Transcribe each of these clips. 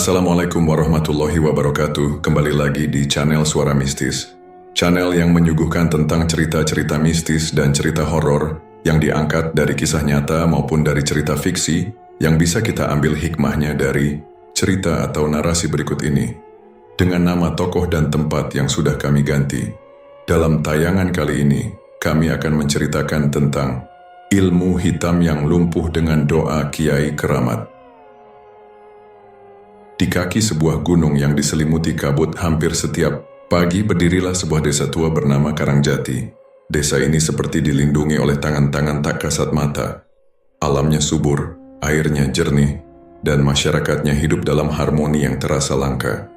Assalamualaikum warahmatullahi wabarakatuh. Kembali lagi di channel Suara Mistis. Channel yang menyuguhkan tentang cerita-cerita mistis dan cerita horor yang diangkat dari kisah nyata maupun dari cerita fiksi yang bisa kita ambil hikmahnya dari cerita atau narasi berikut ini. Dengan nama tokoh dan tempat yang sudah kami ganti. Dalam tayangan kali ini, kami akan menceritakan tentang ilmu hitam yang lumpuh dengan doa Kiai Keramat. Di kaki sebuah gunung yang diselimuti kabut hampir setiap pagi berdirilah sebuah desa tua bernama Karangjati. Desa ini seperti dilindungi oleh tangan-tangan tak kasat mata. Alamnya subur, airnya jernih, dan masyarakatnya hidup dalam harmoni yang terasa langka.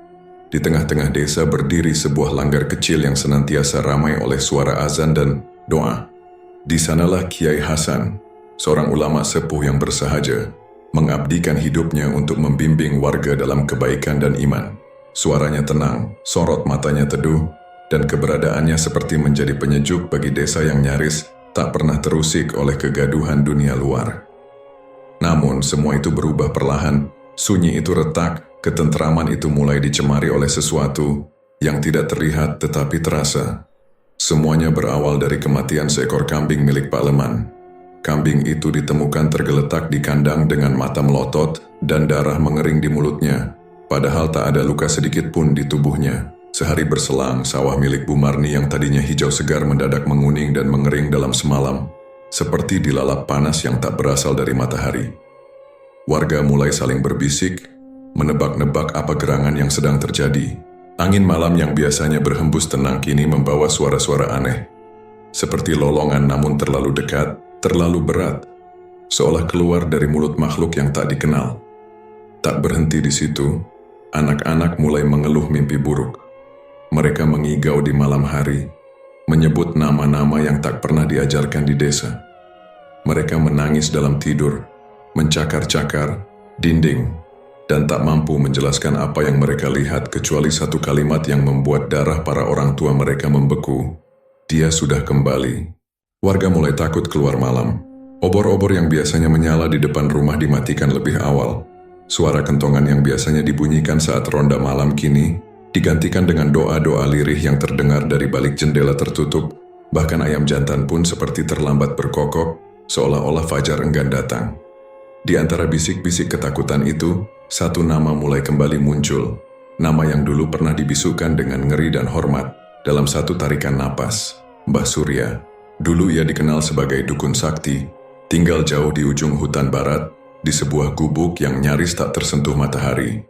Di tengah-tengah desa berdiri sebuah langgar kecil yang senantiasa ramai oleh suara azan dan doa. Di sanalah Kiai Hasan, seorang ulama sepuh yang bersahaja, mengabdikan hidupnya untuk membimbing warga dalam kebaikan dan iman. Suaranya tenang, sorot matanya teduh, dan keberadaannya seperti menjadi penyejuk bagi desa yang nyaris tak pernah terusik oleh kegaduhan dunia luar. Namun semua itu berubah perlahan, sunyi itu retak, ketentraman itu mulai dicemari oleh sesuatu yang tidak terlihat tetapi terasa. Semuanya berawal dari kematian seekor kambing milik Pak Leman. Kambing itu ditemukan tergeletak di kandang dengan mata melotot dan darah mengering di mulutnya, padahal tak ada luka sedikit pun di tubuhnya. Sehari berselang, sawah milik Bu Marni yang tadinya hijau segar mendadak menguning dan mengering dalam semalam, seperti dilalap panas yang tak berasal dari matahari. Warga mulai saling berbisik, menebak-nebak apa gerangan yang sedang terjadi. Angin malam yang biasanya berhembus tenang kini membawa suara-suara aneh, seperti lolongan namun terlalu dekat, terlalu berat, seolah keluar dari mulut makhluk yang tak dikenal. Tak berhenti di situ, anak-anak mulai mengeluh mimpi buruk. Mereka mengigau di malam hari, menyebut nama-nama yang tak pernah diajarkan di desa. Mereka menangis dalam tidur, mencakar-cakar dinding, dan tak mampu menjelaskan apa yang mereka lihat kecuali satu kalimat yang membuat darah para orang tua mereka membeku. Dia sudah kembali. Warga mulai takut keluar malam. Obor-obor yang biasanya menyala di depan rumah dimatikan lebih awal. Suara kentongan yang biasanya dibunyikan saat ronda malam kini digantikan dengan doa-doa lirih yang terdengar dari balik jendela tertutup. Bahkan ayam jantan pun seperti terlambat berkokok, seolah-olah fajar enggan datang. Di antara bisik-bisik ketakutan itu, satu nama mulai kembali muncul. Nama yang dulu pernah dibisukan dengan ngeri dan hormat dalam satu tarikan napas, Mbah Surya. Dulu ia dikenal sebagai dukun sakti, tinggal jauh di ujung hutan barat, di sebuah gubuk yang nyaris tak tersentuh matahari.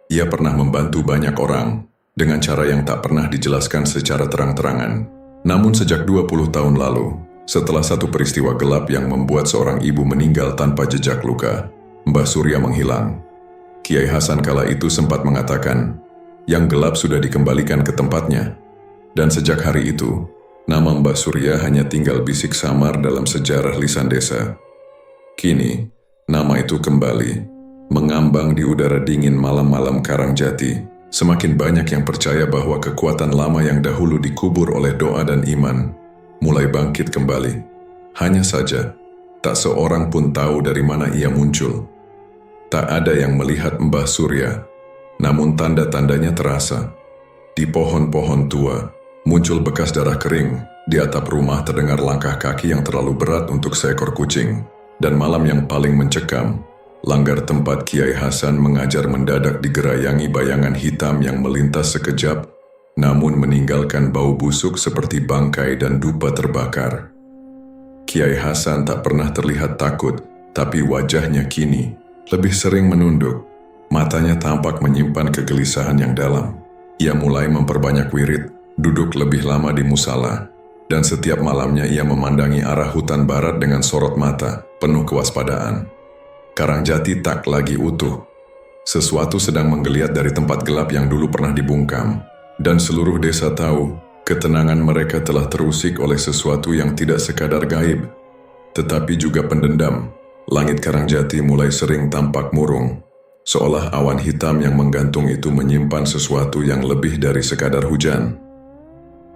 Ia pernah membantu banyak orang, dengan cara yang tak pernah dijelaskan secara terang-terangan. Namun sejak 20 tahun lalu, setelah satu peristiwa gelap yang membuat seorang ibu meninggal tanpa jejak luka, Mbah Surya menghilang. Kiai Hasan kala itu sempat mengatakan, yang gelap sudah dikembalikan ke tempatnya. Dan sejak hari itu, nama Mbah Surya hanya tinggal bisik samar dalam sejarah lisan desa. Kini, nama itu kembali, mengambang di udara dingin malam-malam Karangjati. Semakin banyak yang percaya bahwa kekuatan lama yang dahulu dikubur oleh doa dan iman, mulai bangkit kembali. Hanya saja, tak seorang pun tahu dari mana ia muncul. Tak ada yang melihat Mbah Surya, namun tanda-tandanya terasa. Di pohon-pohon tua, muncul bekas darah kering. Di atap rumah terdengar langkah kaki yang terlalu berat untuk seekor kucing. Dan malam yang paling mencekam, langgar tempat Kiai Hasan mengajar mendadak digerayangi bayangan hitam yang melintas sekejap, namun meninggalkan bau busuk seperti bangkai dan dupa terbakar. Kiai Hasan tak pernah terlihat takut, tapi wajahnya kini lebih sering menunduk. Matanya tampak menyimpan kegelisahan yang dalam. Ia mulai memperbanyak wirid, duduk lebih lama di musala, dan setiap malamnya ia memandangi arah hutan barat dengan sorot mata, penuh kewaspadaan. Karangjati tak lagi utuh. Sesuatu sedang menggeliat dari tempat gelap yang dulu pernah dibungkam, dan seluruh desa tahu ketenangan mereka telah terusik oleh sesuatu yang tidak sekadar gaib, tetapi juga pendendam. Langit Karangjati mulai sering tampak murung, seolah awan hitam yang menggantung itu menyimpan sesuatu yang lebih dari sekadar hujan.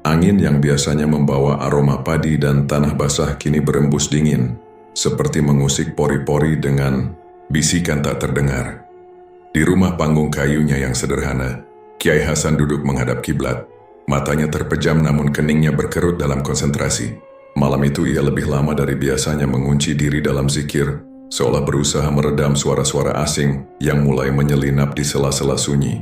Angin yang biasanya membawa aroma padi dan tanah basah kini berembus dingin, seperti mengusik pori-pori dengan bisikan tak terdengar. Di rumah panggung kayunya yang sederhana, Kiai Hasan duduk menghadap kiblat. Matanya terpejam namun keningnya berkerut dalam konsentrasi. Malam itu ia lebih lama dari biasanya mengunci diri dalam zikir, seolah berusaha meredam suara-suara asing yang mulai menyelinap di sela-sela sunyi.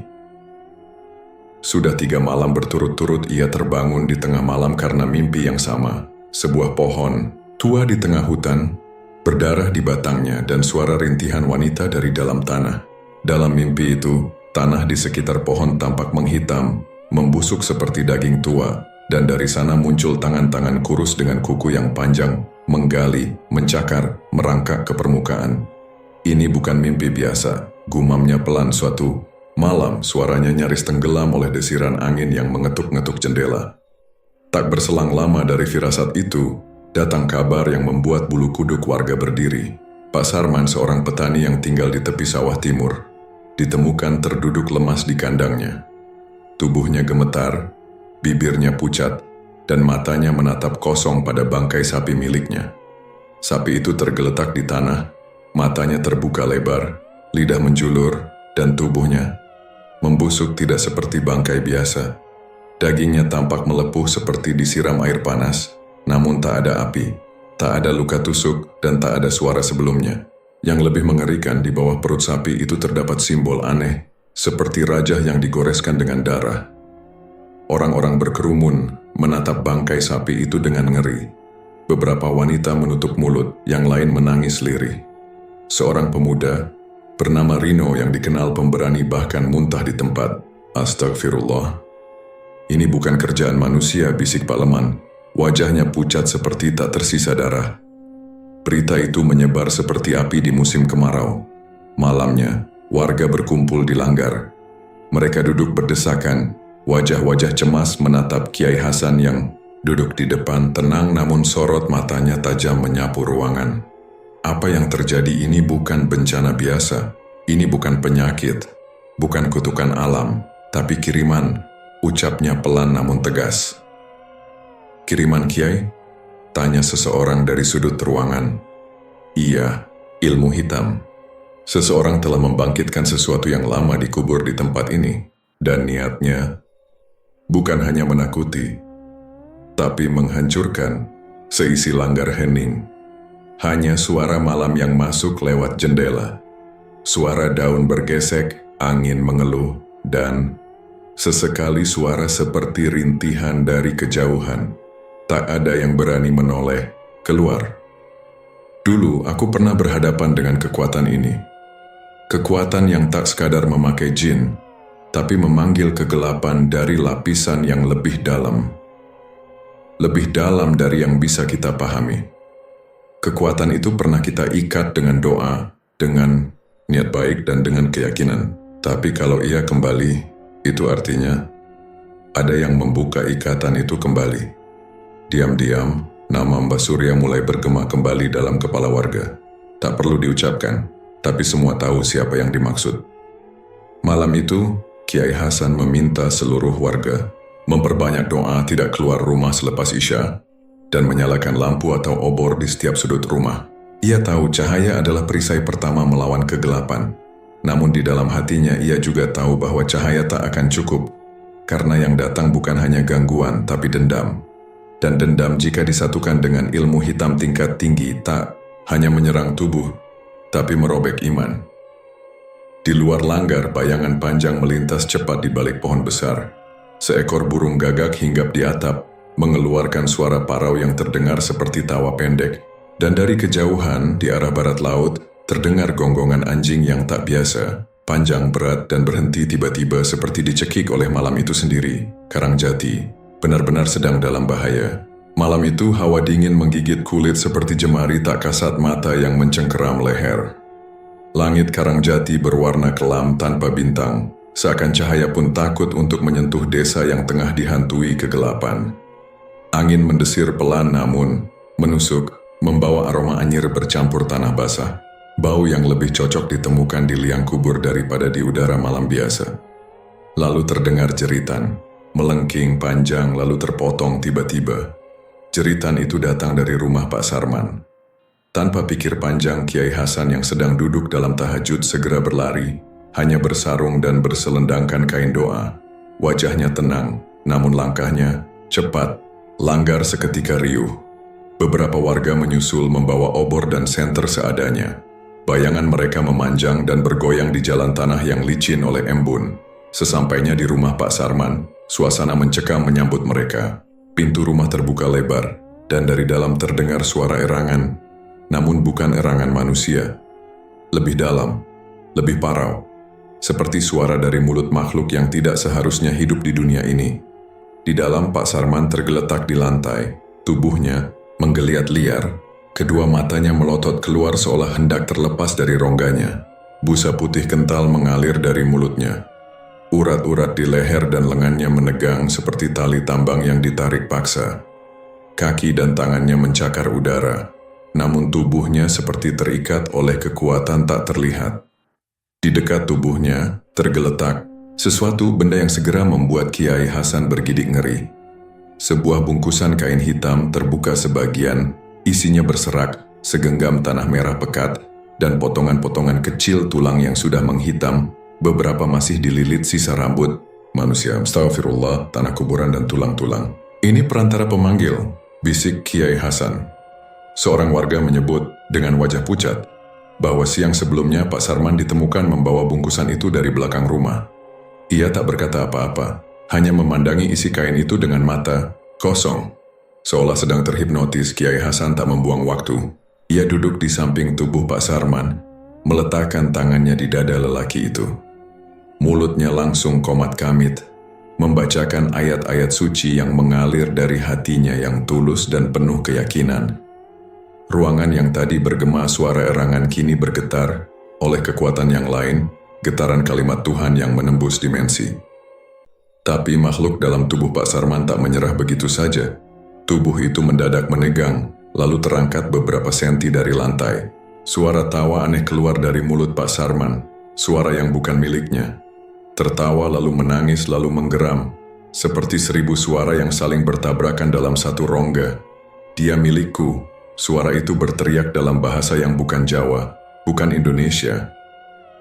Sudah 3 malam berturut-turut ia terbangun di tengah malam karena mimpi yang sama. Sebuah pohon, tua di tengah hutan, berdarah di batangnya dan suara rintihan wanita dari dalam tanah. Dalam mimpi itu, tanah di sekitar pohon tampak menghitam, membusuk seperti daging tua, dan dari sana muncul tangan-tangan kurus dengan kuku yang panjang, menggali, mencakar, merangkak ke permukaan. Ini bukan mimpi biasa, gumamnya pelan suatu malam, suaranya nyaris tenggelam oleh desiran angin yang mengetuk-ngetuk jendela. Tak berselang lama dari firasat itu, datang kabar yang membuat bulu kuduk warga berdiri. Pak Sarman, seorang petani yang tinggal di tepi sawah timur, ditemukan terduduk lemas di kandangnya. Tubuhnya gemetar, bibirnya pucat, dan matanya menatap kosong pada bangkai sapi miliknya. Sapi itu tergeletak di tanah, matanya terbuka lebar, lidah menjulur, dan tubuhnya membusuk tidak seperti bangkai biasa. Dagingnya tampak melepuh seperti disiram air panas, namun tak ada api, tak ada luka tusuk, dan tak ada suara sebelumnya. Yang lebih mengerikan, di bawah perut sapi itu terdapat simbol aneh, seperti rajah yang digoreskan dengan darah. Orang-orang berkerumun menatap bangkai sapi itu dengan ngeri. Beberapa wanita menutup mulut, yang lain menangis lirih. Seorang pemuda bernama Rino yang dikenal pemberani bahkan muntah di tempat. Astagfirullah. Ini bukan kerjaan manusia, bisik Pak Leman. Wajahnya pucat seperti tak tersisa darah. Berita itu menyebar seperti api di musim kemarau. Malamnya, warga berkumpul di langgar. Mereka duduk berdesakan, wajah-wajah cemas menatap Kiai Hasan yang duduk di depan, tenang namun sorot matanya tajam menyapu ruangan. Apa yang terjadi ini bukan bencana biasa, ini bukan penyakit, bukan kutukan alam, tapi kiriman, ucapnya pelan namun tegas. Kiriman Kiai? Tanya seseorang dari sudut ruangan. Iya, ilmu hitam. Seseorang telah membangkitkan sesuatu yang lama dikubur di tempat ini, dan niatnya bukan hanya menakuti, tapi menghancurkan seisi langgar hening. Hanya suara malam yang masuk lewat jendela. Suara daun bergesek, angin mengeluh, dan sesekali suara seperti rintihan dari kejauhan. Tak ada yang berani menoleh keluar. Dulu aku pernah berhadapan dengan kekuatan ini. Kekuatan yang tak sekadar memakai jin, tapi memanggil kegelapan dari lapisan yang lebih dalam. Lebih dalam dari yang bisa kita pahami. Kekuatan itu pernah kita ikat dengan doa, dengan niat baik dan dengan keyakinan. Tapi kalau ia kembali, itu artinya ada yang membuka ikatan itu kembali. Diam-diam, nama Mbah Surya mulai bergema kembali dalam kepala warga. Tak perlu diucapkan, tapi semua tahu siapa yang dimaksud. Malam itu, Kiai Hasan meminta seluruh warga memperbanyak doa, tidak keluar rumah selepas Isya, dan menyalakan lampu atau obor di setiap sudut rumah. Ia tahu cahaya adalah perisai pertama melawan kegelapan. Namun di dalam hatinya ia juga tahu bahwa cahaya tak akan cukup, karena yang datang bukan hanya gangguan tapi dendam. Dan dendam jika disatukan dengan ilmu hitam tingkat tinggi tak hanya menyerang tubuh, tapi merobek iman. Di luar langgar, bayangan panjang melintas cepat di balik pohon besar. Seekor burung gagak hinggap di atap, mengeluarkan suara parau yang terdengar seperti tawa pendek, dan dari kejauhan di arah barat laut terdengar gonggongan anjing yang tak biasa, panjang, berat, dan berhenti tiba-tiba seperti dicekik oleh malam itu sendiri. Karangjati benar-benar sedang dalam bahaya. Malam itu hawa dingin menggigit kulit seperti jemari tak kasat mata yang mencengkeram leher. Langit Karangjati berwarna kelam tanpa bintang, seakan cahaya pun takut untuk menyentuh desa yang tengah dihantui kegelapan. Angin mendesir pelan namun menusuk, membawa aroma anyir bercampur tanah basah. Bau yang lebih cocok ditemukan di liang kubur daripada di udara malam biasa. Lalu terdengar jeritan, melengking panjang lalu terpotong tiba-tiba. Jeritan itu datang dari rumah Pak Sarman. Tanpa pikir panjang, Kiai Hasan yang sedang duduk dalam tahajud segera berlari. hanya bersarung dan berselendangkan kain doa. Wajahnya tenang, namun langkahnya cepat, langgar seketika riuh. Beberapa warga menyusul membawa obor dan senter seadanya. Bayangan mereka memanjang dan bergoyang di jalan tanah yang licin oleh embun. Sesampainya di rumah Pak Sarman, suasana mencekam menyambut mereka. Pintu rumah terbuka lebar, dan dari dalam terdengar suara erangan. Namun bukan erangan manusia. Lebih dalam, lebih parau. Seperti suara dari mulut makhluk yang tidak seharusnya hidup di dunia ini. Di dalam Pak Sarman tergeletak di lantai, tubuhnya menggeliat liar, kedua matanya melotot keluar seolah hendak terlepas dari rongganya. Busa putih kental mengalir dari mulutnya. Urat-urat di leher dan lengannya menegang seperti tali tambang yang ditarik paksa. Kaki dan tangannya mencakar udara, namun tubuhnya seperti terikat oleh kekuatan tak terlihat. Di dekat tubuhnya tergeletak sesuatu benda yang segera membuat Kiai Hasan bergidik ngeri. Sebuah bungkusan kain hitam terbuka sebagian, isinya berserak, segenggam tanah merah pekat, dan potongan-potongan kecil tulang yang sudah menghitam. Beberapa masih dililit sisa rambut manusia. Astagfirullah, tanah kuburan dan tulang-tulang. Ini perantara pemanggil, bisik Kiai Hasan. Seorang warga menyebut dengan wajah pucat bahwa siang sebelumnya Pak Sarman ditemukan membawa bungkusan itu dari belakang rumah. Ia tak berkata apa-apa, hanya memandangi isi kain itu dengan mata kosong. Seolah sedang terhipnotis, Kiai Hasan tak membuang waktu. Ia duduk di samping tubuh Pak Sarman, meletakkan tangannya di dada lelaki itu. Mulutnya langsung komat kamit, membacakan ayat-ayat suci yang mengalir dari hatinya yang tulus dan penuh keyakinan. Ruangan yang tadi bergema suara erangan kini bergetar oleh kekuatan yang lain, getaran kalimat Tuhan yang menembus dimensi. Tapi makhluk dalam tubuh Pak Sarman tak menyerah begitu saja. Tubuh itu mendadak menegang, lalu terangkat beberapa senti dari lantai. Suara tawa aneh keluar dari mulut Pak Sarman, suara yang bukan miliknya. Tertawa lalu menangis lalu menggeram, seperti 1000 suara yang saling bertabrakan dalam satu rongga. Dia milikku, suara itu berteriak dalam bahasa yang bukan Jawa, bukan Indonesia.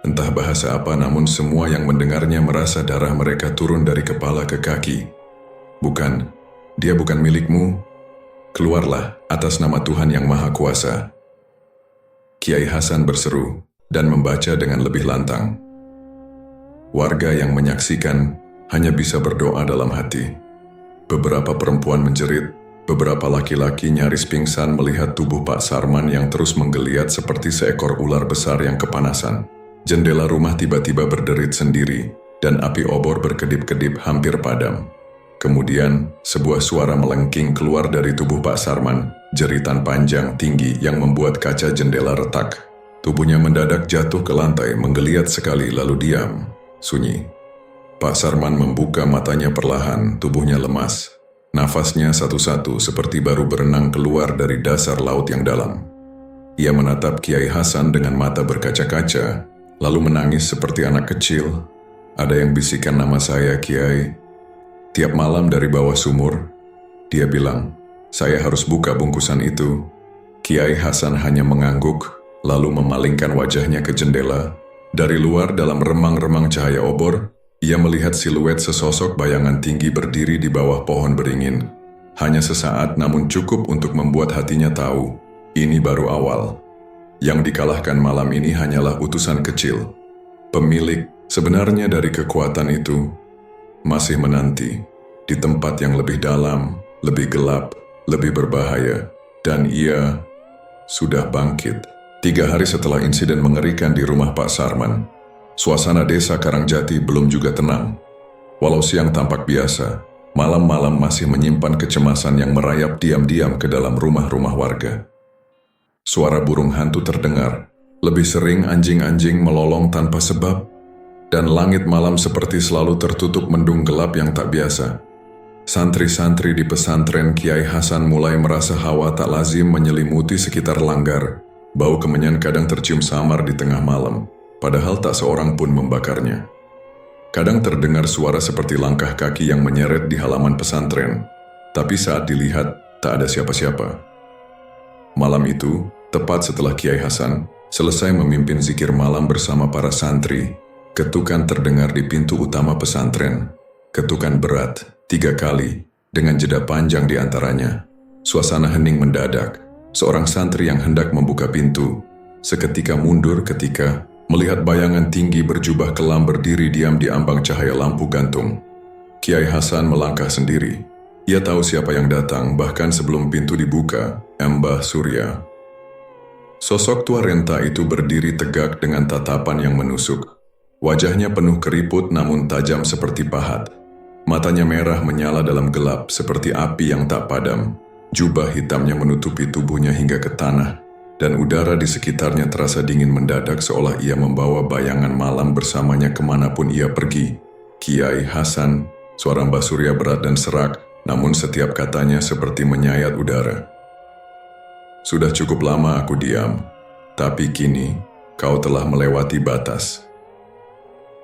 Entah bahasa apa, namun semua yang mendengarnya merasa darah mereka turun dari kepala ke kaki. Bukan, dia bukan milikmu. Keluarlah atas nama Tuhan yang Maha Kuasa. Kiai Hasan berseru dan membaca dengan lebih lantang. Warga yang menyaksikan hanya bisa berdoa dalam hati. Beberapa perempuan menjerit, beberapa laki-laki nyaris pingsan melihat tubuh Pak Sarman yang terus menggeliat seperti seekor ular besar yang kepanasan. Jendela rumah tiba-tiba berderit sendiri, dan api obor berkedip-kedip hampir padam. Kemudian, sebuah suara melengking keluar dari tubuh Pak Sarman, jeritan panjang tinggi yang membuat kaca jendela retak. Tubuhnya mendadak jatuh ke lantai, menggeliat sekali lalu diam. Sunyi. Pak Sarman membuka matanya perlahan, tubuhnya lemas. Nafasnya satu-satu seperti baru berenang keluar dari dasar laut yang dalam. Ia menatap Kiai Hasan dengan mata berkaca-kaca, lalu menangis seperti anak kecil. Ada yang bisikan nama saya, Kiai. Tiap malam dari bawah sumur, dia bilang, saya harus buka bungkusan itu. Kiai Hasan hanya mengangguk, lalu memalingkan wajahnya ke jendela. Dari luar dalam remang-remang cahaya obor, ia melihat siluet sesosok bayangan tinggi berdiri di bawah pohon beringin. Hanya sesaat namun cukup untuk membuat hatinya tahu, ini baru awal. Yang dikalahkan malam ini hanyalah utusan kecil. Pemilik sebenarnya dari kekuatan itu masih menanti di tempat yang lebih dalam, lebih gelap, lebih berbahaya, dan ia sudah bangkit. 3 hari setelah insiden mengerikan di rumah Pak Sarman, suasana desa Karangjati belum juga tenang. Walau siang tampak biasa, malam-malam masih menyimpan kecemasan yang merayap diam-diam ke dalam rumah-rumah warga. Suara burung hantu terdengar, lebih sering anjing-anjing melolong tanpa sebab, dan langit malam seperti selalu tertutup mendung gelap yang tak biasa. Santri-santri di pesantren Kiai Hasan mulai merasa hawa tak lazim menyelimuti sekitar langgar. Bau kemenyan kadang tercium samar di tengah malam, padahal tak seorang pun membakarnya. Kadang terdengar suara seperti langkah kaki yang menyeret di halaman pesantren, tapi saat dilihat tak ada siapa-siapa. Malam itu, tepat setelah Kiai Hasan selesai memimpin zikir malam bersama para santri, Ketukan terdengar di pintu utama pesantren. Ketukan berat, 3 kali, dengan jeda panjang di antaranya. Suasana hening mendadak. Seorang santri yang hendak membuka pintu seketika mundur ketika melihat bayangan tinggi berjubah kelam berdiri diam di ambang cahaya lampu gantung. Kiai Hasan melangkah sendiri. Ia tahu siapa yang datang, bahkan sebelum pintu dibuka, Mbah Surya. Sosok tua renta itu berdiri tegak dengan tatapan yang menusuk. Wajahnya penuh keriput namun tajam seperti pahat. Matanya merah menyala dalam gelap seperti api yang tak padam. Jubah hitamnya menutupi tubuhnya hingga ke tanah, dan udara di sekitarnya terasa dingin mendadak seolah ia membawa bayangan malam bersamanya kemanapun ia pergi. Kiai Hasan, suara Mbah Surya berat dan serak, namun setiap katanya seperti menyayat udara. Sudah cukup lama aku diam, tapi kini kau telah melewati batas.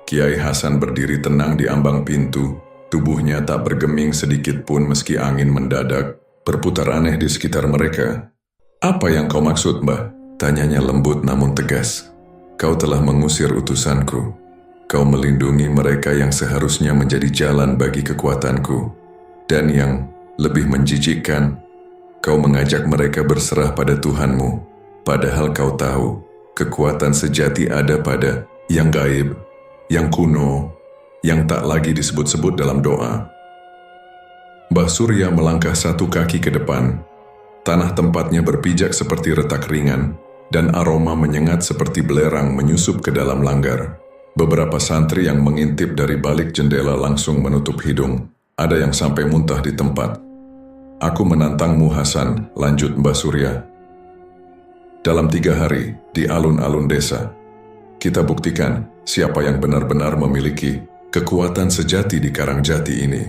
Kiai Hasan berdiri tenang di ambang pintu, tubuhnya tak bergeming sedikit pun meski angin mendadak berputar aneh di sekitar mereka. Apa yang kau maksud, Mbah? Tanyanya lembut namun tegas. Kau telah mengusir utusanku. Kau melindungi mereka yang seharusnya menjadi jalan bagi kekuatanku. Dan yang lebih menjijikkan, kau mengajak mereka berserah pada Tuhanmu. Padahal kau tahu, kekuatan sejati ada pada yang gaib, yang kuno, yang tak lagi disebut-sebut dalam doa. Mbah Surya melangkah 1 kaki ke depan. Tanah tempatnya berpijak seperti retak ringan, dan aroma menyengat seperti belerang menyusup ke dalam langgar. Beberapa santri yang mengintip dari balik jendela langsung menutup hidung. Ada yang sampai muntah di tempat. Aku menantangmu, Hasan, lanjut Mbah Surya. Dalam 3 hari, di alun-alun desa, kita buktikan siapa yang benar-benar memiliki kekuatan sejati di Karangjati ini.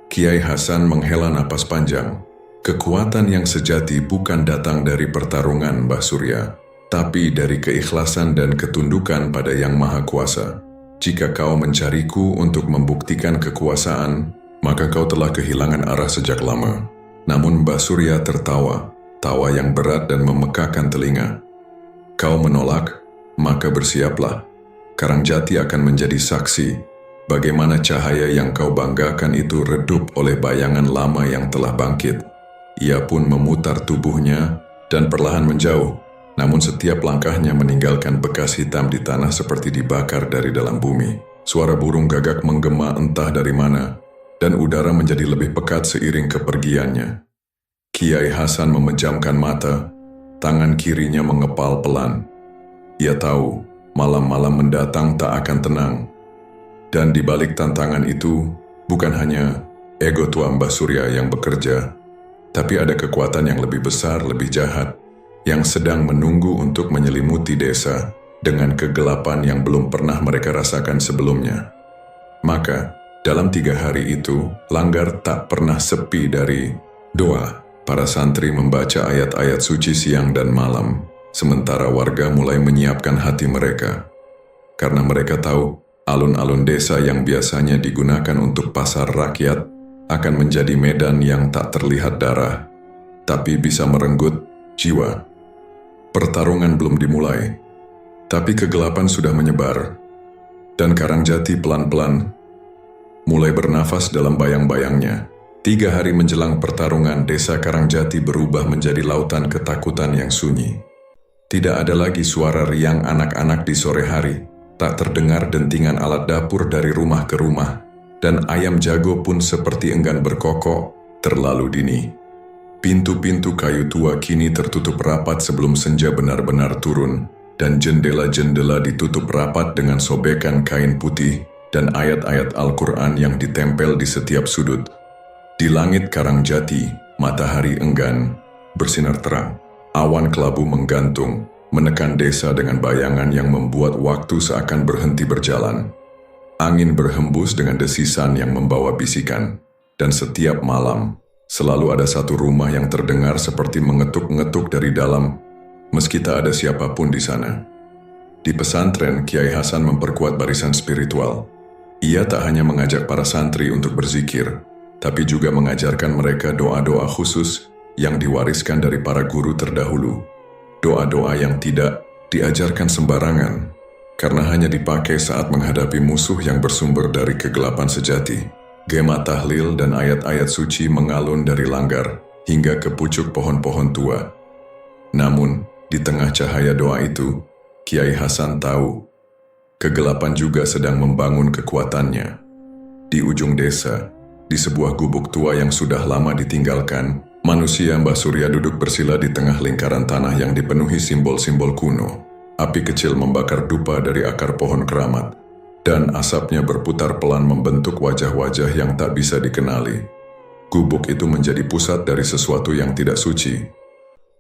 Kiai Hasan menghela napas panjang. Kekuatan yang sejati bukan datang dari pertarungan, Mbah Surya, tapi dari keikhlasan dan ketundukan pada Yang Maha Kuasa. Jika kau mencariku untuk membuktikan kekuasaan, maka kau telah kehilangan arah sejak lama. Namun Mbah Surya tertawa, tawa yang berat dan memekakan telinga. Kau menolak, maka bersiaplah. Karangjati akan menjadi saksi bagaimana cahaya yang kau banggakan itu redup oleh bayangan lama yang telah bangkit. Ia pun memutar tubuhnya dan perlahan menjauh, namun setiap langkahnya meninggalkan bekas hitam di tanah seperti dibakar dari dalam bumi. Suara burung gagak menggema entah dari mana, dan udara menjadi lebih pekat seiring kepergiannya. Kiai Hasan memejamkan mata, tangan kirinya mengepal pelan. Ia tahu, malam-malam mendatang tak akan tenang. Dan di balik tantangan itu, bukan hanya ego tua Mbah Surya yang bekerja, tapi ada kekuatan yang lebih besar, lebih jahat, yang sedang menunggu untuk menyelimuti desa dengan kegelapan yang belum pernah mereka rasakan sebelumnya. Maka, dalam 3 hari itu, langgar tak pernah sepi dari doa. Para santri membaca ayat-ayat suci siang dan malam, sementara warga mulai menyiapkan hati mereka. Karena mereka tahu, alun-alun desa yang biasanya digunakan untuk pasar rakyat akan menjadi medan yang tak terlihat darah, tapi bisa merenggut jiwa. Pertarungan belum dimulai, tapi kegelapan sudah menyebar, dan Karangjati pelan-pelan mulai bernafas dalam bayang-bayangnya. 3 hari menjelang pertarungan, desa Karangjati berubah menjadi lautan ketakutan yang sunyi. Tidak ada lagi suara riang anak-anak di sore hari. Tak terdengar dentingan alat dapur dari rumah ke rumah, dan ayam jago pun seperti enggan berkokok, terlalu dini. Pintu-pintu kayu tua kini tertutup rapat sebelum senja benar-benar turun, dan jendela-jendela ditutup rapat dengan sobekan kain putih dan ayat-ayat Al-Quran yang ditempel di setiap sudut. Di langit Karangjati, matahari enggan bersinar terang. Awan kelabu menggantung, menekan desa dengan bayangan yang membuat waktu seakan berhenti berjalan. Angin berhembus dengan desisan yang membawa bisikan, dan setiap malam selalu ada satu rumah yang terdengar seperti mengetuk-ngetuk dari dalam, meski tak ada siapapun di sana. Di pesantren, Kiai Hasan memperkuat barisan spiritual. Ia tak hanya mengajak para santri untuk berzikir, tapi juga mengajarkan mereka doa-doa khusus yang diwariskan dari para guru terdahulu. Doa-doa yang tidak diajarkan sembarangan, karena hanya dipakai saat menghadapi musuh yang bersumber dari kegelapan sejati. Gema tahlil dan ayat-ayat suci mengalun dari langgar hingga ke pucuk pohon-pohon tua. Namun, di tengah cahaya doa itu, Kiai Hasan tahu kegelapan juga sedang membangun kekuatannya. Di ujung desa, di sebuah gubuk tua yang sudah lama ditinggalkan, manusia Mbah Surya duduk bersila di tengah lingkaran tanah yang dipenuhi simbol-simbol kuno. Api kecil membakar dupa dari akar pohon keramat, dan asapnya berputar pelan membentuk wajah-wajah yang tak bisa dikenali. Gubuk itu menjadi pusat dari sesuatu yang tidak suci.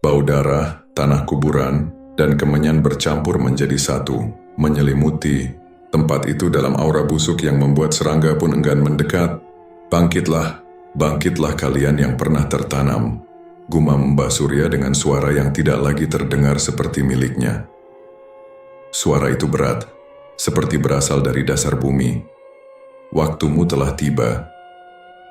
Bau darah, tanah kuburan, dan kemenyan bercampur menjadi satu, menyelimuti tempat itu dalam aura busuk yang membuat serangga pun enggan mendekat. Bangkitlah, bangkitlah kalian yang pernah tertanam, gumam Mbah Surya dengan suara yang tidak lagi terdengar seperti miliknya. Suara itu berat, seperti berasal dari dasar bumi. Waktumu telah tiba.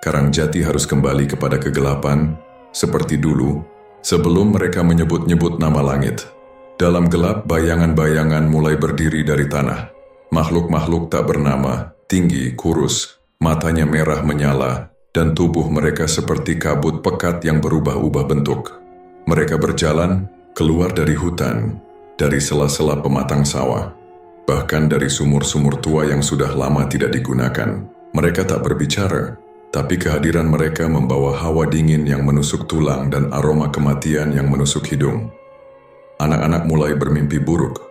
Karangjati harus kembali kepada kegelapan, seperti dulu, sebelum mereka menyebut-nyebut nama langit. Dalam gelap, bayangan-bayangan mulai berdiri dari tanah. Makhluk-makhluk tak bernama, tinggi, kurus, matanya merah menyala, dan tubuh mereka seperti kabut pekat yang berubah-ubah bentuk. Mereka berjalan keluar dari hutan, dari sela-sela pematang sawah, bahkan dari sumur-sumur tua yang sudah lama tidak digunakan. Mereka tak berbicara, tapi kehadiran mereka membawa hawa dingin yang menusuk tulang dan aroma kematian yang menusuk hidung. Anak-anak mulai bermimpi buruk.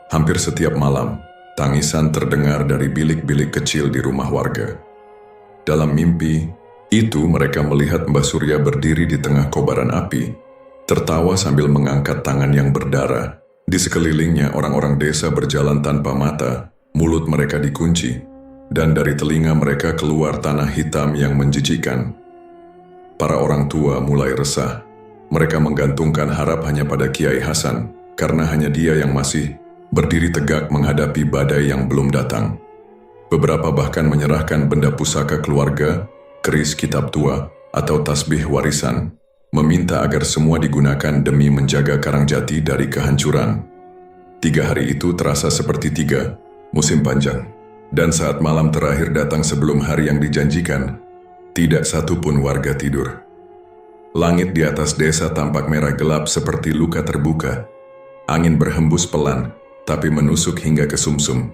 Hampir setiap malam, tangisan terdengar dari bilik-bilik kecil di rumah warga. Dalam mimpi itu mereka melihat Mbah Surya berdiri di tengah kobaran api, tertawa sambil mengangkat tangan yang berdarah. Di sekelilingnya orang-orang desa berjalan tanpa mata, mulut mereka dikunci, dan dari telinga mereka keluar tanah hitam yang menjijikkan. Para orang tua mulai resah. Mereka menggantungkan harap hanya pada Kiai Hasan, karena hanya dia yang masih berdiri tegak menghadapi badai yang belum datang. Beberapa bahkan menyerahkan benda pusaka keluarga, keris kitab tua, atau tasbih warisan, meminta agar semua digunakan demi menjaga Karangjati dari kehancuran. 3 hari itu terasa seperti 3 musim panjang, dan saat malam terakhir datang sebelum hari yang dijanjikan, tidak satu pun warga tidur. Langit di atas desa tampak merah gelap seperti luka terbuka. Angin berhembus pelan, tapi menusuk hingga ke sumsum.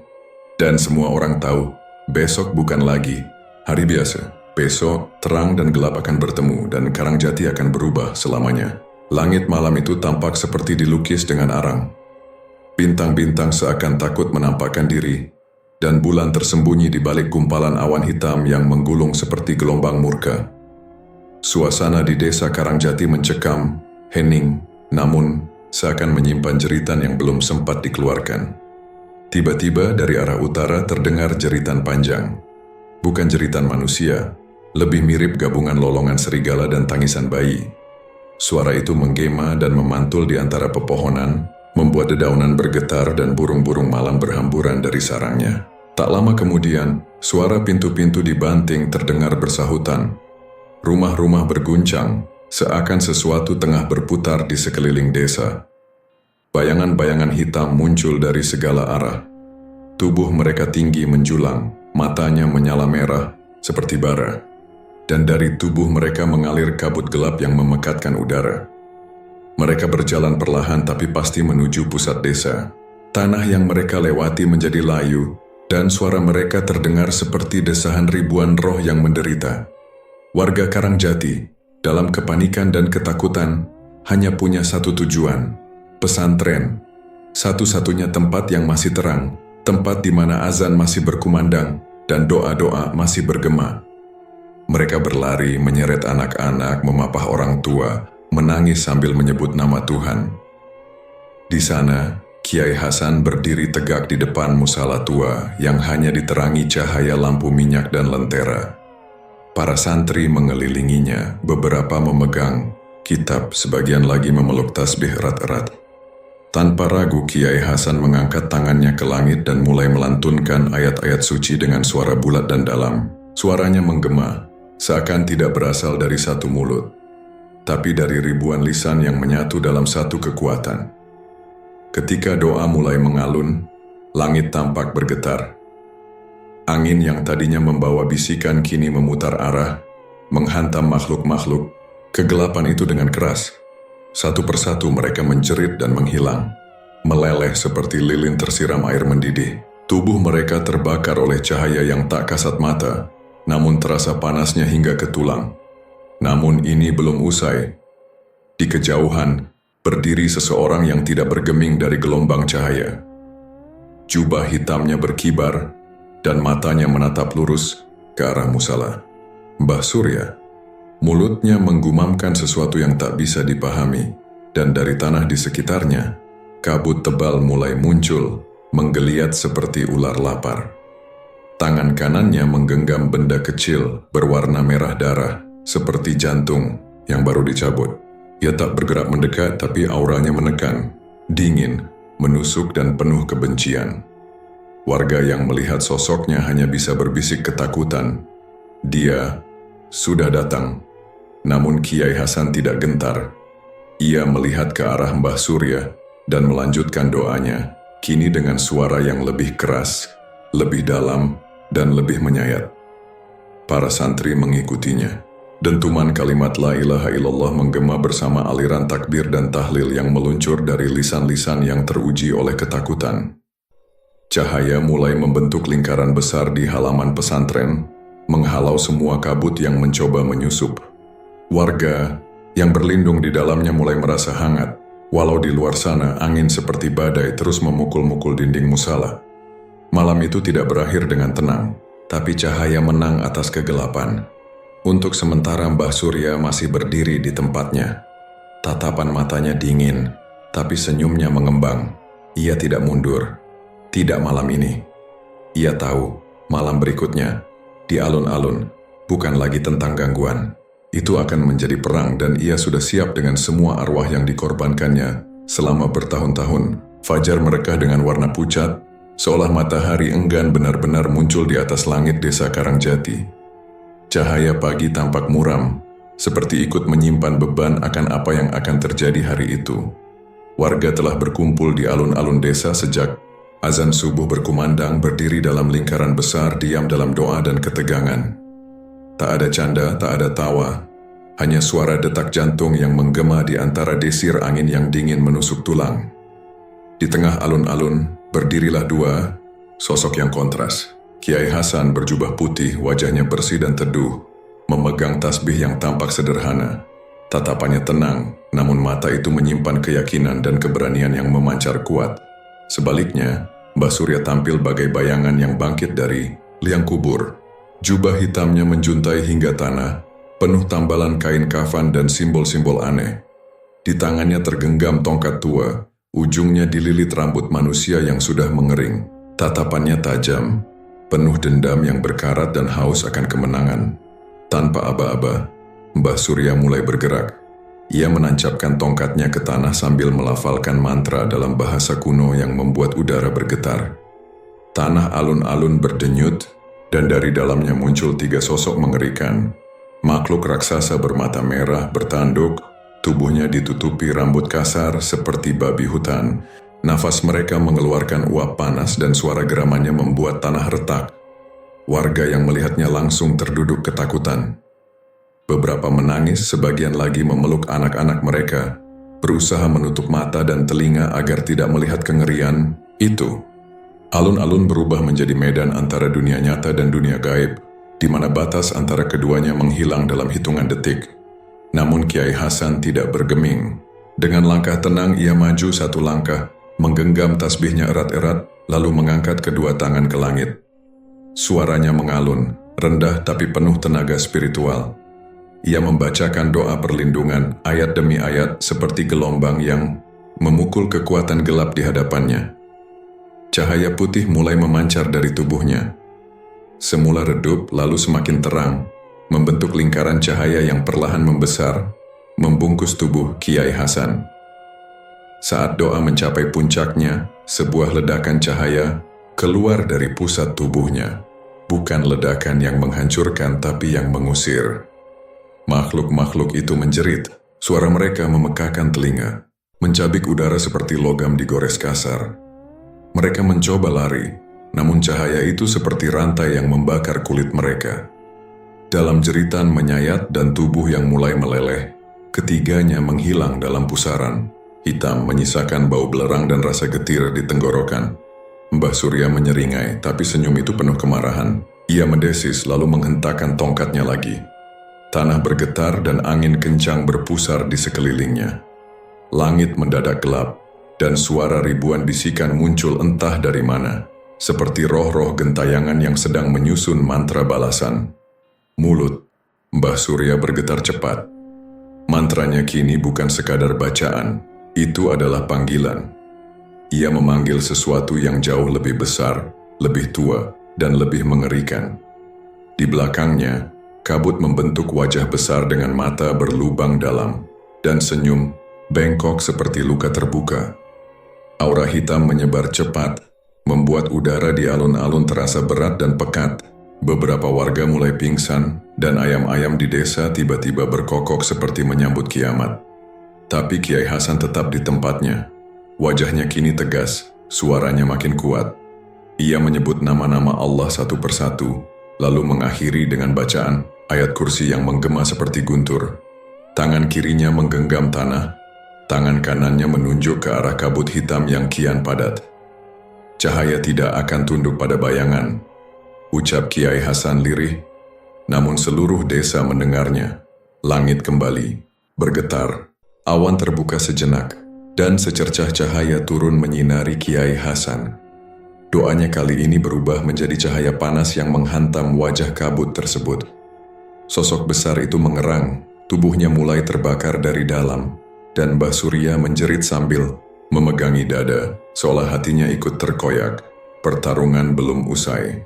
Dan semua orang tahu, besok bukan lagi hari biasa. Besok, terang dan gelap akan bertemu dan Karangjati akan berubah selamanya. Langit malam itu tampak seperti dilukis dengan arang. Bintang-bintang seakan takut menampakkan diri, dan bulan tersembunyi di balik gumpalan awan hitam yang menggulung seperti gelombang murka. Suasana di desa Karangjati mencekam, hening, namun seakan menyimpan jeritan yang belum sempat dikeluarkan. Tiba-tiba dari arah utara terdengar jeritan panjang. Bukan jeritan manusia, lebih mirip gabungan lolongan serigala dan tangisan bayi. Suara itu menggema dan memantul di antara pepohonan, membuat dedaunan bergetar dan burung-burung malam berhamburan dari sarangnya. Tak lama kemudian, suara pintu-pintu dibanting terdengar bersahutan. Rumah-rumah berguncang, seakan sesuatu tengah berputar di sekeliling desa. Bayangan-bayangan hitam muncul dari segala arah. Tubuh mereka tinggi menjulang, matanya menyala merah, seperti bara. Dan dari tubuh mereka mengalir kabut gelap yang memekatkan udara. Mereka berjalan perlahan tapi pasti menuju pusat desa. Tanah yang mereka lewati menjadi layu, dan suara mereka terdengar seperti desahan ribuan roh yang menderita. Warga Karangjati, dalam kepanikan dan ketakutan, hanya punya satu tujuan, pesantren. Satu-satunya tempat yang masih terang, tempat di mana azan masih berkumandang, dan doa-doa masih bergema. Mereka berlari, menyeret anak-anak, memapah orang tua, menangis sambil menyebut nama Tuhan. Di sana, Kiai Hasan berdiri tegak di depan musala tua yang hanya diterangi cahaya lampu minyak dan lentera. Para santri mengelilinginya, beberapa memegang kitab, sebagian lagi memeluk tasbih erat-erat. Tanpa ragu, Kiai Hasan mengangkat tangannya ke langit dan mulai melantunkan ayat-ayat suci dengan suara bulat dan dalam. Suaranya menggema, seakan tidak berasal dari satu mulut, tapi dari ribuan lisan yang menyatu dalam satu kekuatan. Ketika doa mulai mengalun, Langit tampak bergetar. Angin yang tadinya membawa bisikan kini memutar arah, menghantam makhluk-makhluk kegelapan itu dengan keras. Satu persatu mereka menjerit dan menghilang, meleleh seperti lilin tersiram air mendidih. Tubuh mereka terbakar oleh cahaya yang tak kasat mata, namun terasa panasnya hingga ke tulang. Namun ini belum usai. Di kejauhan, berdiri seseorang yang tidak bergeming dari gelombang cahaya. Jubah hitamnya berkibar, dan matanya menatap lurus ke arah musala. Mbah Surya. Mulutnya menggumamkan sesuatu yang tak bisa dipahami, dan dari tanah di sekitarnya, kabut tebal mulai muncul, menggeliat seperti ular lapar. Tangan kanannya menggenggam benda kecil berwarna merah darah, seperti jantung yang baru dicabut. Ia tak bergerak mendekat, tapi auranya menekan, dingin, menusuk dan penuh kebencian. Warga yang melihat sosoknya hanya bisa berbisik ketakutan. Dia sudah datang. Namun Kiai Hasan tidak gentar. Ia melihat ke arah Mbah Surya dan melanjutkan doanya, kini dengan suara yang lebih keras, lebih dalam, dan lebih menyayat. Para santri mengikutinya. Dentuman kalimat la ilaha illallah menggema bersama aliran takbir dan tahlil yang meluncur dari lisan-lisan yang teruji oleh ketakutan. Cahaya mulai membentuk lingkaran besar di halaman pesantren, menghalau semua kabut yang mencoba menyusup. Warga yang berlindung di dalamnya mulai merasa hangat, walau di luar sana angin seperti badai terus memukul-mukul dinding musala. Malam itu tidak berakhir dengan tenang, tapi cahaya menang atas kegelapan. Untuk sementara Mbah Surya masih berdiri di tempatnya. Tatapan matanya dingin, tapi senyumnya mengembang. Ia tidak mundur. Tidak malam ini. Ia tahu, malam berikutnya, di alun-alun, bukan lagi tentang gangguan. Itu akan menjadi perang dan ia sudah siap dengan semua arwah yang dikorbankannya selama bertahun-tahun. Fajar mereka dengan warna pucat, seolah matahari enggan benar-benar muncul di atas langit desa Karangjati. Cahaya pagi tampak muram, seperti ikut menyimpan beban akan apa yang akan terjadi hari itu. Warga telah berkumpul di alun-alun desa sejak azan subuh berkumandang, berdiri dalam lingkaran besar, diam dalam doa dan ketegangan. Tak ada canda, tak ada tawa, hanya suara detak jantung yang menggema di antara desir angin yang dingin menusuk tulang. Di tengah alun-alun, berdirilah dua sosok yang kontras. Kiai Hasan berjubah putih, wajahnya bersih dan teduh, memegang tasbih yang tampak sederhana. Tatapannya tenang, namun mata itu menyimpan keyakinan dan keberanian yang memancar kuat. Sebaliknya, Mbah Surya tampil bagai bayangan yang bangkit dari liang kubur. Jubah hitamnya menjuntai hingga tanah, penuh tambalan kain kafan dan simbol-simbol aneh. Di tangannya tergenggam tongkat tua, ujungnya dililit rambut manusia yang sudah mengering. Tatapannya tajam, penuh dendam yang berkarat dan haus akan kemenangan. Tanpa aba-aba, Mbah Surya mulai bergerak. Ia menancapkan tongkatnya ke tanah sambil melafalkan mantra dalam bahasa kuno yang membuat udara bergetar. Tanah alun-alun berdenyut, dan dari dalamnya muncul tiga sosok mengerikan. Makhluk raksasa bermata merah bertanduk, tubuhnya ditutupi rambut kasar seperti babi hutan. Nafas mereka mengeluarkan uap panas dan suara geramannya membuat tanah retak. Warga yang melihatnya langsung terduduk ketakutan. Beberapa menangis, sebagian lagi memeluk anak-anak mereka, berusaha menutup mata dan telinga agar tidak melihat kengerian itu. Alun-alun berubah menjadi medan antara dunia nyata dan dunia gaib, di mana batas antara keduanya menghilang dalam hitungan detik. Namun Kiai Hasan tidak bergeming. Dengan langkah tenang ia maju satu langkah, menggenggam tasbihnya erat-erat, lalu mengangkat kedua tangan ke langit. Suaranya mengalun, rendah tapi penuh tenaga spiritual. Ia membacakan doa perlindungan, ayat demi ayat, seperti gelombang yang memukul kekuatan gelap di hadapannya. Cahaya putih mulai memancar dari tubuhnya. Semula redup, lalu semakin terang, membentuk lingkaran cahaya yang perlahan membesar, membungkus tubuh Kiai Hasan. Saat doa mencapai puncaknya, sebuah ledakan cahaya keluar dari pusat tubuhnya. Bukan ledakan yang menghancurkan, tapi yang mengusir. Makhluk-makhluk itu menjerit, suara mereka memekakkan telinga, mencabik udara seperti logam digores kasar. Mereka mencoba lari, namun cahaya itu seperti rantai yang membakar kulit mereka. Dalam jeritan menyayat dan tubuh yang mulai meleleh, ketiganya menghilang dalam pusaran. Hitam menyisakan bau belerang dan rasa getir di tenggorokan. Mbah Surya menyeringai, tapi senyum itu penuh kemarahan. Ia mendesis lalu menghentakkan tongkatnya lagi. Tanah bergetar dan angin kencang berpusar di sekelilingnya. Langit mendadak gelap, dan suara ribuan bisikan muncul entah dari mana, seperti roh-roh gentayangan yang sedang menyusun mantra balasan. Mulut Mbah Surya bergetar cepat. Mantranya kini bukan sekadar bacaan, itu adalah panggilan. Ia memanggil sesuatu yang jauh lebih besar, lebih tua, dan lebih mengerikan. Di belakangnya, kabut membentuk wajah besar dengan mata berlubang dalam, dan senyum bengkok seperti luka terbuka. Aura hitam menyebar cepat, membuat udara di alun-alun terasa berat dan pekat. Beberapa warga mulai pingsan, dan ayam-ayam di desa tiba-tiba berkokok seperti menyambut kiamat. Tapi Kiai Hasan tetap di tempatnya. Wajahnya kini tegas, suaranya makin kuat. Ia menyebut nama-nama Allah satu persatu, lalu mengakhiri dengan bacaan ayat kursi yang menggema seperti guntur. Tangan kirinya menggenggam tanah, tangan kanannya menunjuk ke arah kabut hitam yang kian padat. Cahaya tidak akan tunduk pada bayangan, ucap Kiai Hasan lirih, namun seluruh desa mendengarnya. Langit kembali bergetar, awan terbuka sejenak, dan secercah cahaya turun menyinari Kiai Hasan. Doanya kali ini berubah menjadi cahaya panas yang menghantam wajah kabut tersebut. Sosok besar itu mengerang, tubuhnya mulai terbakar dari dalam, dan Mbah Surya menjerit sambil memegangi dada, seolah hatinya ikut terkoyak. Pertarungan belum usai.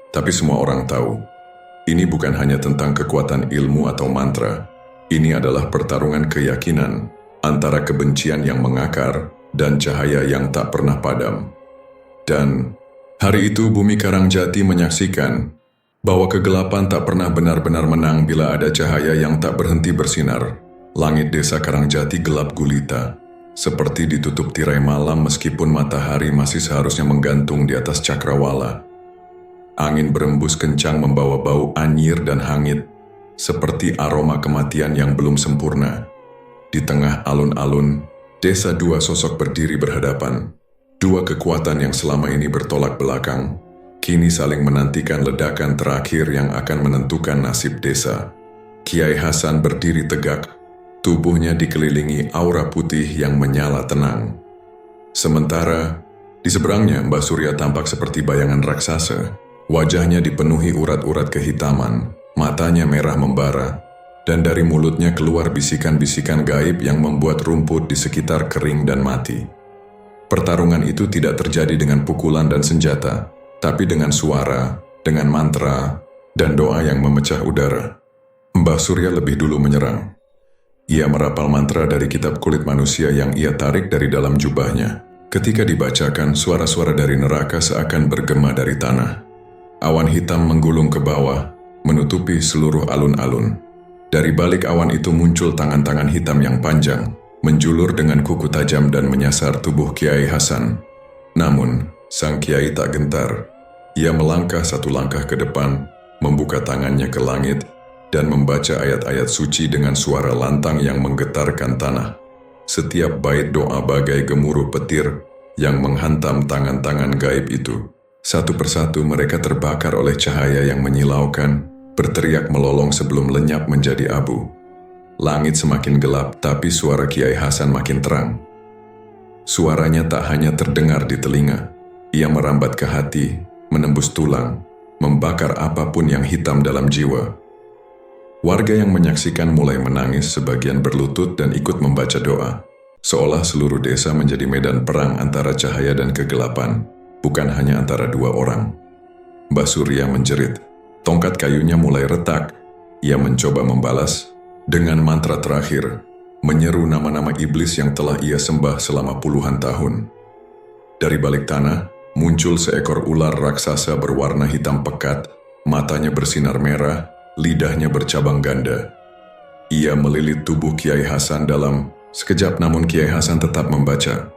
Tapi semua orang tahu, ini bukan hanya tentang kekuatan ilmu atau mantra. Ini adalah pertarungan keyakinan antara kebencian yang mengakar dan cahaya yang tak pernah padam. Dan hari itu bumi Karangjati menyaksikan bahwa kegelapan tak pernah benar-benar menang bila ada cahaya yang tak berhenti bersinar. Langit desa Karangjati gelap gulita, seperti ditutup tirai malam meskipun matahari masih seharusnya menggantung di atas cakrawala. Angin berembus kencang membawa bau anyir dan hangit, seperti aroma kematian yang belum sempurna. Di tengah alun-alun, desa dua sosok berdiri berhadapan. Dua kekuatan yang selama ini bertolak belakang, kini saling menantikan ledakan terakhir yang akan menentukan nasib desa. Kiai Hasan berdiri tegak, tubuhnya dikelilingi aura putih yang menyala tenang. Sementara, di seberangnya Mbah Surya tampak seperti bayangan raksasa. Wajahnya dipenuhi urat-urat kehitaman, matanya merah membara, dan dari mulutnya keluar bisikan-bisikan gaib yang membuat rumput di sekitar kering dan mati. Pertarungan itu tidak terjadi dengan pukulan dan senjata, tapi dengan suara, dengan mantra, dan doa yang memecah udara. Mbah Surya lebih dulu menyerang. Ia merapal mantra dari kitab kulit manusia yang ia tarik dari dalam jubahnya. Ketika dibacakan, suara-suara dari neraka seakan bergema dari tanah. Awan hitam menggulung ke bawah, menutupi seluruh alun-alun. Dari balik awan itu muncul tangan-tangan hitam yang panjang, menjulur dengan kuku tajam dan menyasar tubuh Kiai Hasan. Namun, sang Kiai tak gentar. Ia melangkah satu langkah ke depan, membuka tangannya ke langit, dan membaca ayat-ayat suci dengan suara lantang yang menggetarkan tanah. Setiap bait doa bagai gemuruh petir yang menghantam tangan-tangan gaib itu. Satu persatu mereka terbakar oleh cahaya yang menyilaukan, berteriak melolong sebelum lenyap menjadi abu. Langit semakin gelap, tapi suara Kiai Hasan makin terang. Suaranya tak hanya terdengar di telinga, ia merambat ke hati, menembus tulang, membakar apapun yang hitam dalam jiwa. Warga yang menyaksikan mulai menangis, sebagian berlutut dan ikut membaca doa, seolah seluruh desa menjadi medan perang antara cahaya dan kegelapan. Bukan hanya antara dua orang. Mbah Surya menjerit. Tongkat kayunya mulai retak. Ia mencoba membalas dengan mantra terakhir, menyeru nama-nama iblis yang telah ia sembah selama puluhan tahun. Dari balik tanah, muncul seekor ular raksasa berwarna hitam pekat, matanya bersinar merah, lidahnya bercabang ganda. Ia melilit tubuh Kiai Hasan dalam sekejap, namun Kiai Hasan tetap membaca.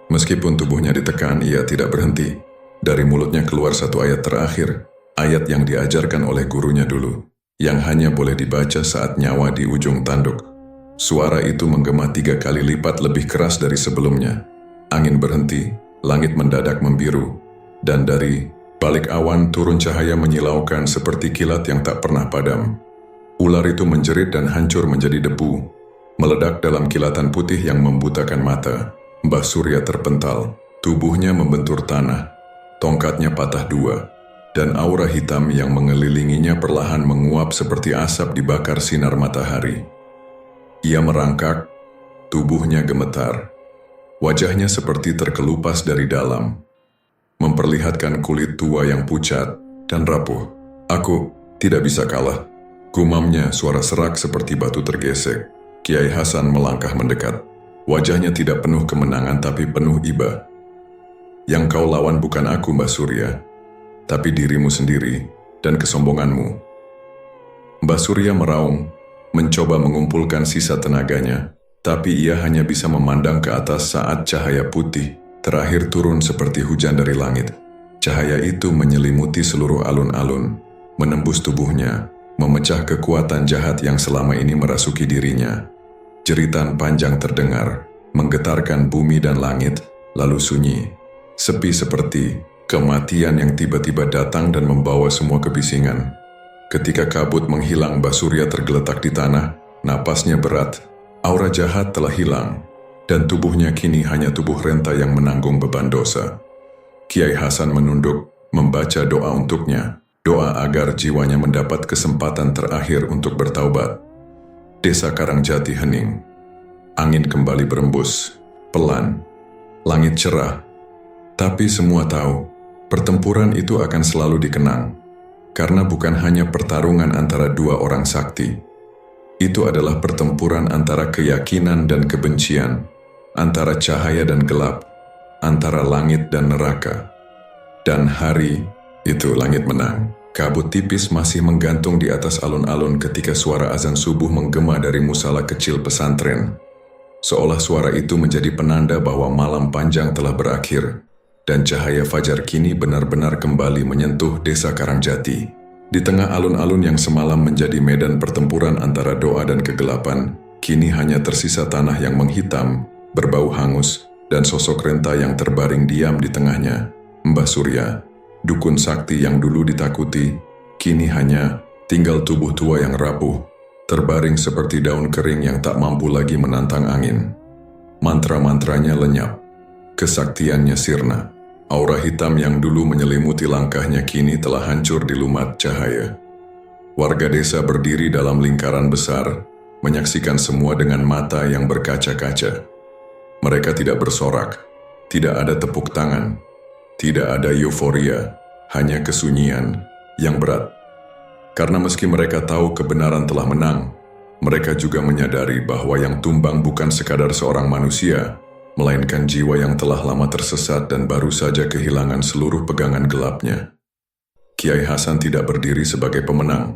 Meskipun tubuhnya ditekan, ia tidak berhenti. Dari mulutnya keluar satu ayat terakhir, ayat yang diajarkan oleh gurunya dulu, yang hanya boleh dibaca saat nyawa di ujung tanduk. Suara itu menggema 3 kali lipat lebih keras dari sebelumnya. Angin berhenti, langit mendadak membiru, dan dari balik awan turun cahaya menyilaukan seperti kilat yang tak pernah padam. Ular itu menjerit dan hancur menjadi debu, meledak dalam kilatan putih yang membutakan mata. Mbah Surya terpental, tubuhnya membentur tanah, tongkatnya patah 2, dan aura hitam yang mengelilinginya perlahan menguap seperti asap dibakar sinar matahari. Ia merangkak, tubuhnya gemetar, wajahnya seperti terkelupas dari dalam, memperlihatkan kulit tua yang pucat dan rapuh. "Aku tidak bisa kalah," gumamnya, suara serak seperti batu tergesek. Kiai Hasan melangkah mendekat. Wajahnya tidak penuh kemenangan tapi penuh iba. "Yang kau lawan bukan aku, Mbah Surya, tapi dirimu sendiri dan kesombonganmu." Mbah Surya meraung, mencoba mengumpulkan sisa tenaganya, tapi ia hanya bisa memandang ke atas saat cahaya putih terakhir turun seperti hujan dari langit. Cahaya itu menyelimuti seluruh alun-alun, menembus tubuhnya, memecah kekuatan jahat yang selama ini merasuki dirinya. Jeritan panjang terdengar, menggetarkan bumi dan langit, lalu sunyi. Sepi seperti kematian yang tiba-tiba datang dan membawa semua kebisingan. Ketika kabut menghilang, Mbah Surya tergeletak di tanah, napasnya berat. Aura jahat telah hilang, dan tubuhnya kini hanya tubuh renta yang menanggung beban dosa. Kiai Hasan menunduk, membaca doa untuknya, doa agar jiwanya mendapat kesempatan terakhir untuk bertaubat. Desa Karangjati hening. Angin kembali berembus, pelan. Langit cerah. Tapi semua tahu, pertempuran itu akan selalu dikenang. Karena bukan hanya pertarungan antara 2 orang sakti. Itu adalah pertempuran antara keyakinan dan kebencian, antara cahaya dan gelap, antara langit dan neraka. Dan hari itu langit menang. Kabut tipis masih menggantung di atas alun-alun ketika suara azan subuh menggema dari musala kecil pesantren. Seolah suara itu menjadi penanda bahwa malam panjang telah berakhir, dan cahaya fajar kini benar-benar kembali menyentuh desa Karangjati. Di tengah alun-alun yang semalam menjadi medan pertempuran antara doa dan kegelapan, kini hanya tersisa tanah yang menghitam, berbau hangus, dan sosok renta yang terbaring diam di tengahnya. Mbah Surya, dukun sakti yang dulu ditakuti, kini hanya tinggal tubuh tua yang rapuh, terbaring seperti daun kering yang tak mampu lagi menantang angin. Mantra-mantranya lenyap, kesaktiannya sirna. Aura hitam yang dulu menyelimuti langkahnya kini telah hancur dilumat cahaya. Warga desa berdiri dalam lingkaran besar, menyaksikan semua dengan mata yang berkaca-kaca. Mereka tidak bersorak, tidak ada tepuk tangan, tidak ada euforia, hanya kesunyian yang berat. Karena meski mereka tahu kebenaran telah menang, mereka juga menyadari bahwa yang tumbang bukan sekadar seorang manusia, melainkan jiwa yang telah lama tersesat dan baru saja kehilangan seluruh pegangan gelapnya. Kiai Hasan tidak berdiri sebagai pemenang.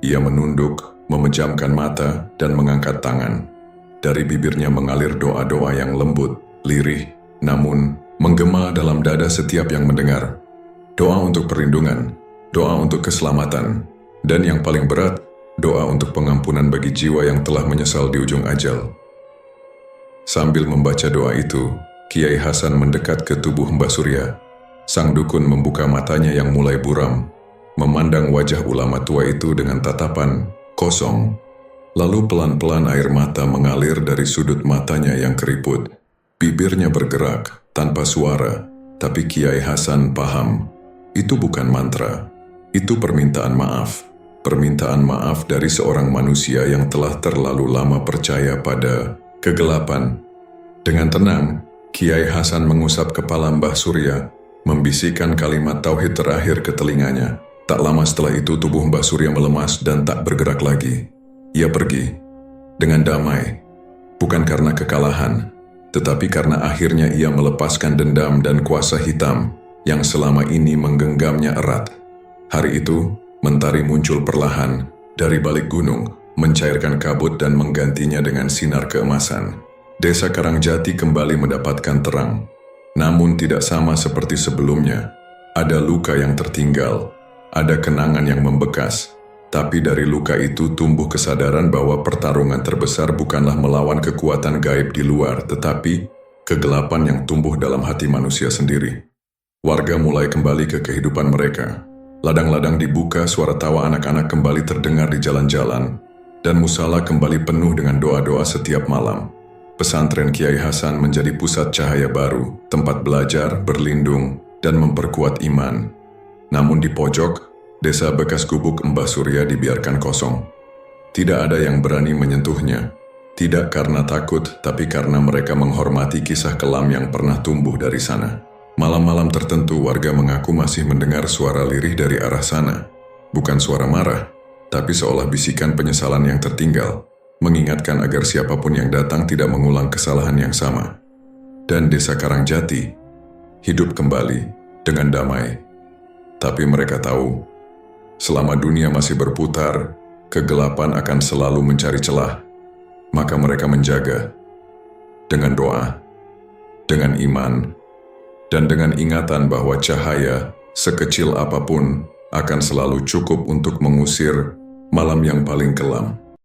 Ia menunduk, memejamkan mata, dan mengangkat tangan. Dari bibirnya mengalir doa-doa yang lembut, lirih, namun menggema dalam dada setiap yang mendengar. Doa untuk perlindungan, doa untuk keselamatan, dan yang paling berat, doa untuk pengampunan bagi jiwa yang telah menyesal di ujung ajal. Sambil membaca doa itu, Kiai Hasan mendekat ke tubuh Mbah Surya. Sang dukun membuka matanya yang mulai buram, memandang wajah ulama tua itu dengan tatapan kosong. Lalu pelan-pelan air mata mengalir dari sudut matanya yang keriput. Bibirnya bergerak tanpa suara, tapi Kiai Hasan paham, itu bukan mantra, itu permintaan maaf. Permintaan maaf dari seorang manusia yang telah terlalu lama percaya pada kegelapan. Dengan tenang, Kiai Hasan mengusap kepala Mbah Surya, membisikkan kalimat tauhid terakhir ke telinganya. Tak lama setelah itu tubuh Mbah Surya melemas dan tak bergerak lagi. Ia pergi dengan damai, bukan karena kekalahan, tetapi karena akhirnya ia melepaskan dendam dan kuasa hitam yang selama ini menggenggamnya erat. Hari itu, mentari muncul perlahan dari balik gunung, mencairkan kabut dan menggantinya dengan sinar keemasan. Desa Karangjati kembali mendapatkan terang. Namun tidak sama seperti sebelumnya. Ada luka yang tertinggal, ada kenangan yang membekas. Tapi dari luka itu tumbuh kesadaran bahwa pertarungan terbesar bukanlah melawan kekuatan gaib di luar, tetapi kegelapan yang tumbuh dalam hati manusia sendiri. Warga mulai kembali ke kehidupan mereka. Ladang-ladang dibuka, suara tawa anak-anak kembali terdengar di jalan-jalan, dan musala kembali penuh dengan doa-doa setiap malam. Pesantren Kiai Hasan menjadi pusat cahaya baru, tempat belajar, berlindung, dan memperkuat iman. Namun di pojok, desa bekas gubuk Mbah Surya dibiarkan kosong. Tidak ada yang berani menyentuhnya. Tidak karena takut, tapi karena mereka menghormati kisah kelam yang pernah tumbuh dari sana. Malam-malam tertentu warga mengaku masih mendengar suara lirih dari arah sana. Bukan suara marah, tapi seolah bisikan penyesalan yang tertinggal, mengingatkan agar siapapun yang datang tidak mengulang kesalahan yang sama. Dan desa Karangjati hidup kembali dengan damai. Tapi mereka tahu, selama dunia masih berputar, kegelapan akan selalu mencari celah. Maka mereka menjaga dengan doa, dengan iman, dan dengan ingatan bahwa cahaya sekecil apapun akan selalu cukup untuk mengusir malam yang paling kelam.